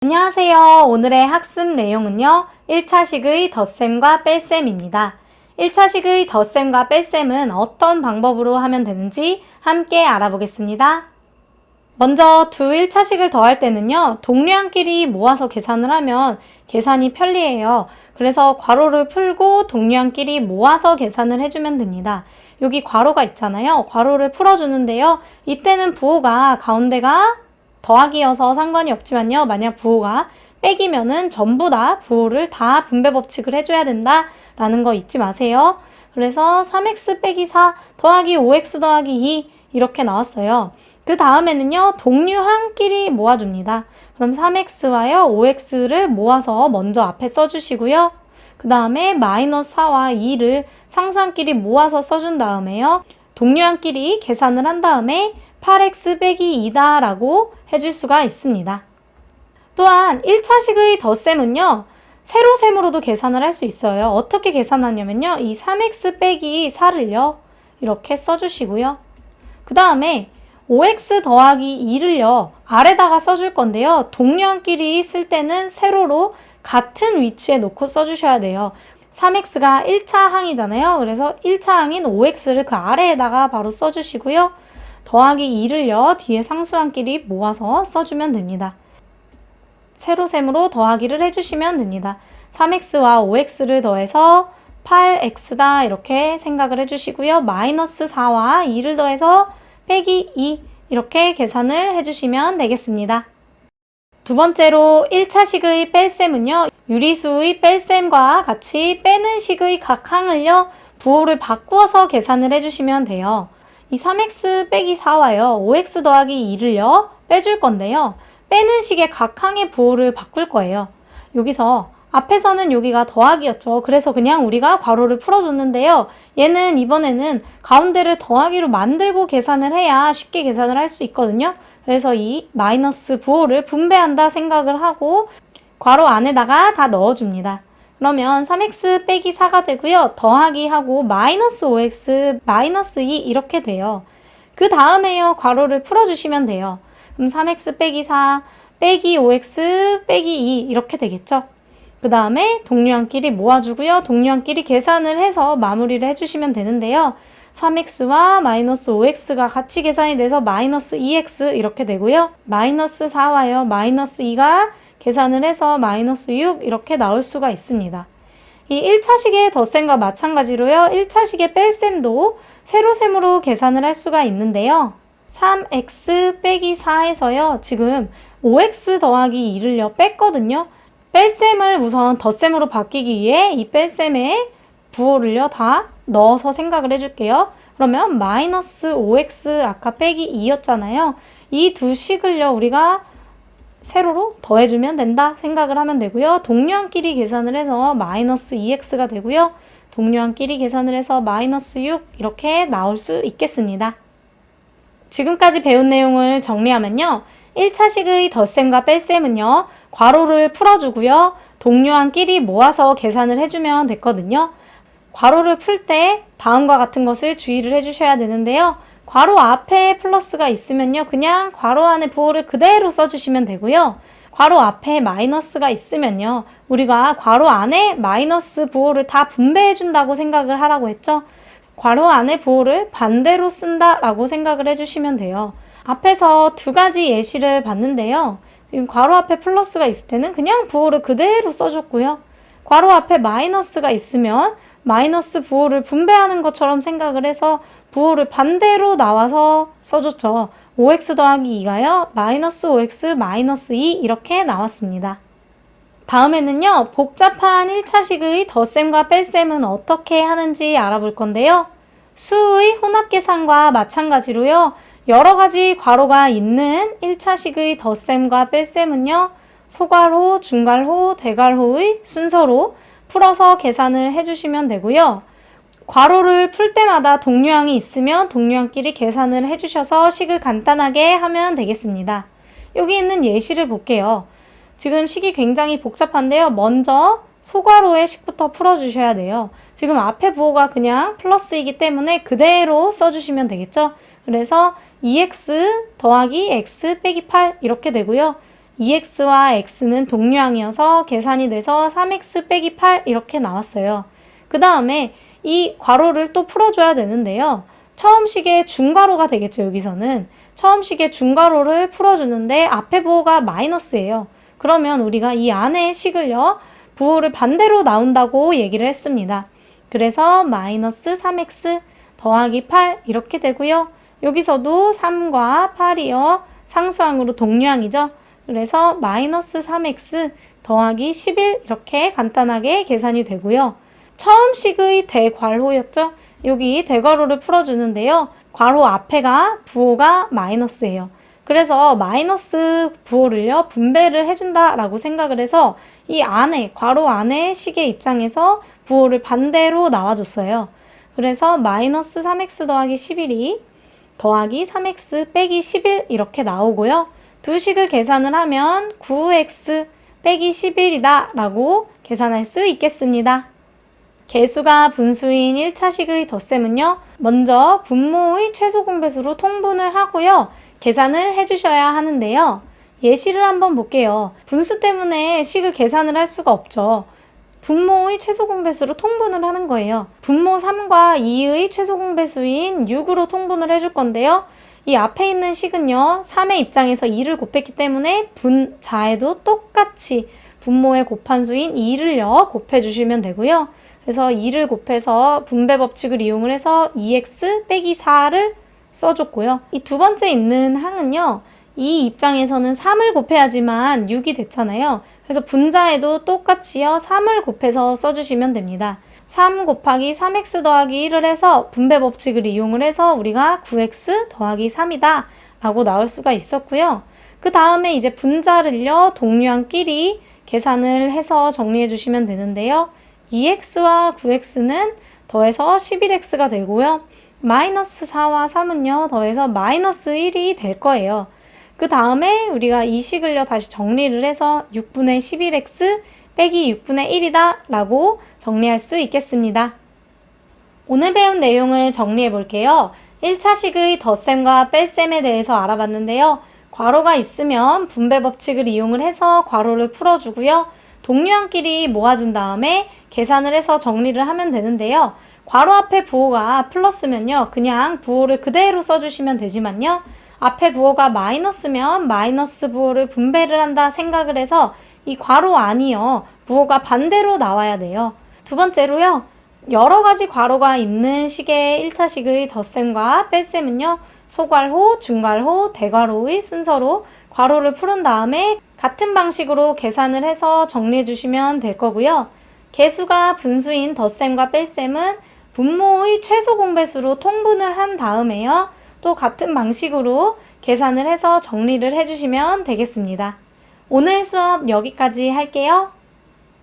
안녕하세요. 오늘의 학습 내용은요. 1차식의 덧셈과 뺄셈입니다. 1차식의 덧셈과 뺄셈은 어떤 방법으로 하면 되는지 함께 알아보겠습니다. 먼저 두 1차식을 더할 때는요. 동류항끼리 모아서 계산을 하면 계산이 편리해요. 그래서 괄호를 풀고 동류항끼리 모아서 계산을 해주면 됩니다. 여기 괄호가 있잖아요. 괄호를 풀어주는데요. 이때는 부호가 가운데가 더하기여서 상관이 없지만요. 만약 부호가 빼기면은 전부 다 부호를 다 분배 법칙을 해줘야 된다라는 거 잊지 마세요. 그래서 3x 빼기 4 더하기 5x 더하기 2 이렇게 나왔어요. 그 다음에는요. 동류항끼리 모아줍니다. 그럼 3x와요 5x를 모아서 먼저 앞에 써주시고요. 그 다음에 마이너스 4와 2를 상수항끼리 모아서 써준 다음에요. 동류항끼리 계산을 한 다음에 8x 빼기 2다 라고 해줄 수가 있습니다. 또한 1차식의 덧셈은요. 세로셈으로도 계산을 할 수 있어요. 어떻게 계산하냐면요. 이 3x 빼기 4를요. 이렇게 써주시고요. 그 다음에 5x 더하기 2를요. 아래다가 써줄 건데요. 동류항끼리 쓸 때는 세로로 같은 위치에 놓고 써주셔야 돼요. 3x가 1차 항이잖아요. 그래서 1차 항인 5x를 그 아래에다가 바로 써주시고요. 더하기 2를요. 뒤에 상수항끼리 모아서 써주면 됩니다. 세로셈으로 더하기를 해주시면 됩니다. 3x와 5x를 더해서 8x다 이렇게 생각을 해주시고요. 마이너스 4와 2를 더해서 빼기 2 이렇게 계산을 해주시면 되겠습니다. 두 번째로 1차식의 뺄셈은요. 유리수의 뺄셈과 같이 빼는 식의 각 항을요. 부호를 바꾸어서 계산을 해주시면 돼요. 이 3x 빼기 4와요. 5x 더하기 2를요. 빼줄 건데요. 빼는 식의 각 항의 부호를 바꿀 거예요. 여기서 앞에서는 여기가 더하기였죠. 그래서 그냥 우리가 괄호를 풀어줬는데요. 얘는 이번에는 가운데를 더하기로 만들고 계산을 해야 쉽게 계산을 할 수 있거든요. 그래서 이 마이너스 부호를 분배한다 생각을 하고 괄호 안에다가 다 넣어줍니다. 그러면 3x 빼기 4가 되고요. 더하기 하고 마이너스 5x 마이너스 2 이렇게 돼요. 그 다음에요. 괄호를 풀어주시면 돼요. 그럼 3x 빼기 4 빼기 5x 빼기 2 이렇게 되겠죠. 그 다음에 동류항끼리 모아주고요. 동류항끼리 계산을 해서 마무리를 해주시면 되는데요. 3x와 마이너스 5x가 같이 계산이 돼서 마이너스 2x 이렇게 되고요. 마이너스 4와요. 마이너스 2가 계산을 해서 마이너스 6 이렇게 나올 수가 있습니다. 이 1차식의 덧셈과 마찬가지로요. 1차식의 뺄셈도 세로셈으로 계산을 할 수가 있는데요. 3x 빼기 4에서요. 지금 5x 더하기 2를요. 뺐거든요. 뺄셈을 우선 덧셈으로 바뀌기 위해 이 뺄셈에 부호를요. 다 넣어서 생각을 해줄게요. 그러면 마이너스 5x 아까 빼기 2였잖아요. 이 두 식을요. 우리가 세로로 더해주면 된다 생각을 하면 되고요. 동류항끼리 계산을 해서 마이너스 2x가 되고요. 동류항끼리 계산을 해서 마이너스 6 이렇게 나올 수 있겠습니다. 지금까지 배운 내용을 정리하면요. 1차식의 덧셈과 뺄셈은요. 괄호를 풀어주고요. 동류항끼리 모아서 계산을 해주면 됐거든요. 괄호를 풀 때 다음과 같은 것을 주의를 해주셔야 되는데요. 괄호 앞에 플러스가 있으면요. 그냥 괄호 안에 부호를 그대로 써주시면 되고요. 괄호 앞에 마이너스가 있으면요. 우리가 괄호 안에 마이너스 부호를 다 분배해 준다고 생각을 하라고 했죠. 괄호 안에 부호를 반대로 쓴다라고 생각을 해주시면 돼요. 앞에서 두 가지 예시를 봤는데요. 지금 괄호 앞에 플러스가 있을 때는 그냥 부호를 그대로 써줬고요. 괄호 앞에 마이너스가 있으면 마이너스 부호를 분배하는 것처럼 생각을 해서 부호를 반대로 나와서 써줬죠. 5x 더하기 2가요. 마이너스 5x 마이너스 2 이렇게 나왔습니다. 다음에는요. 복잡한 1차식의 덧셈과 뺄셈은 어떻게 하는지 알아볼 건데요. 수의 혼합계산과 마찬가지로요. 여러 가지 괄호가 있는 1차식의 덧셈과 뺄셈은요. 소괄호, 중괄호, 대괄호의 순서로 풀어서 계산을 해주시면 되고요. 괄호를 풀 때마다 동류항이 있으면 동류항끼리 계산을 해주셔서 식을 간단하게 하면 되겠습니다. 여기 있는 예시를 볼게요. 지금 식이 굉장히 복잡한데요. 먼저 소괄호의 식부터 풀어주셔야 돼요. 지금 앞에 부호가 그냥 플러스이기 때문에 그대로 써주시면 되겠죠. 그래서 2x 더하기 x 빼기 8 이렇게 되고요. 2x와 x는 동류항이어서 계산이 돼서 3x 빼기 8 이렇게 나왔어요. 그 다음에 이 괄호를 또 풀어줘야 되는데요. 처음 식의 중괄호가 되겠죠, 여기서는. 처음 식의 중괄호를 풀어주는데 앞에 부호가 마이너스예요. 그러면 우리가 이 안에 식을요, 부호를 반대로 나온다고 얘기를 했습니다. 그래서 마이너스 3x 더하기 8 이렇게 되고요. 여기서도 3과 8이요, 상수항으로 동류항이죠. 그래서 마이너스 3x 더하기 11 이렇게 간단하게 계산이 되고요. 처음 식의 대괄호였죠. 여기 대괄호를 풀어주는데요. 괄호 앞에가 부호가 마이너스예요. 그래서 마이너스 부호를요, 분배를 해준다라고 생각을 해서 이 안에, 괄호 안에 식의 입장에서 부호를 반대로 나와줬어요. 그래서 마이너스 3x 더하기 11이 더하기 3x 빼기 11 이렇게 나오고요. 두 식을 계산을 하면 9x 빼기 11이다 라고 계산할 수 있겠습니다. 개수가 분수인 1차식의 덧셈은요, 먼저 분모의 최소 공배수로 통분을 하고요, 계산을 해주셔야 하는데요. 예시를 한번 볼게요. 분수 때문에 식을 계산을 할 수가 없죠. 분모의 최소 공배수로 통분을 하는 거예요. 분모 3과 2의 최소 공배수인 6으로 통분을 해줄 건데요. 이 앞에 있는 식은요, 3의 입장에서 2를 곱했기 때문에 분자에도 똑같이 분모의 곱한수인 2를요, 곱해주시면 되고요. 그래서 2를 곱해서 분배 법칙을 이용을 해서 2x 빼기 4를 써줬고요. 이 두 번째 있는 항은요, 이 입장에서는 3을 곱해야지만 6이 됐잖아요. 그래서 분자에도 똑같이요, 3을 곱해서 써주시면 됩니다. 3 곱하기 3x 더하기 1을 해서 분배 법칙을 이용을 해서 우리가 9x 더하기 3이다 라고 나올 수가 있었고요. 그 다음에 이제 분자를요, 동류항끼리 계산을 해서 정리해 주시면 되는데요. 2x와 9x는 더해서 11x가 되고요. 마이너스 4와 3은요, 더해서 마이너스 1이 될 거예요. 그 다음에 우리가 이 식을요, 다시 정리를 해서 6분의 11x 빼기 6분의 1이다 라고 정리할 수 있겠습니다. 오늘 배운 내용을 정리해 볼게요. 1차식의 덧셈과 뺄셈에 대해서 알아봤는데요. 괄호가 있으면 분배 법칙을 이용을 해서 괄호를 풀어주고요. 동류항끼리 모아준 다음에 계산을 해서 정리를 하면 되는데요. 괄호 앞에 부호가 플러스면요, 그냥 부호를 그대로 써주시면 되지만요, 앞에 부호가 마이너스면 마이너스 부호를 분배를 한다 생각을 해서 이 괄호 안이요, 부호가 반대로 나와야 돼요. 두 번째로요, 여러 가지 괄호가 있는 식의 1차식의 덧셈과 뺄셈은요, 소괄호, 중괄호, 대괄호의 순서로 괄호를 푸른 다음에 같은 방식으로 계산을 해서 정리해 주시면 될 거고요. 개수가 분수인 덧셈과 뺄셈은 분모의 최소 공배수로 통분을 한 다음에요, 또 같은 방식으로 계산을 해서 정리를 해주시면 되겠습니다. 오늘 수업 여기까지 할게요.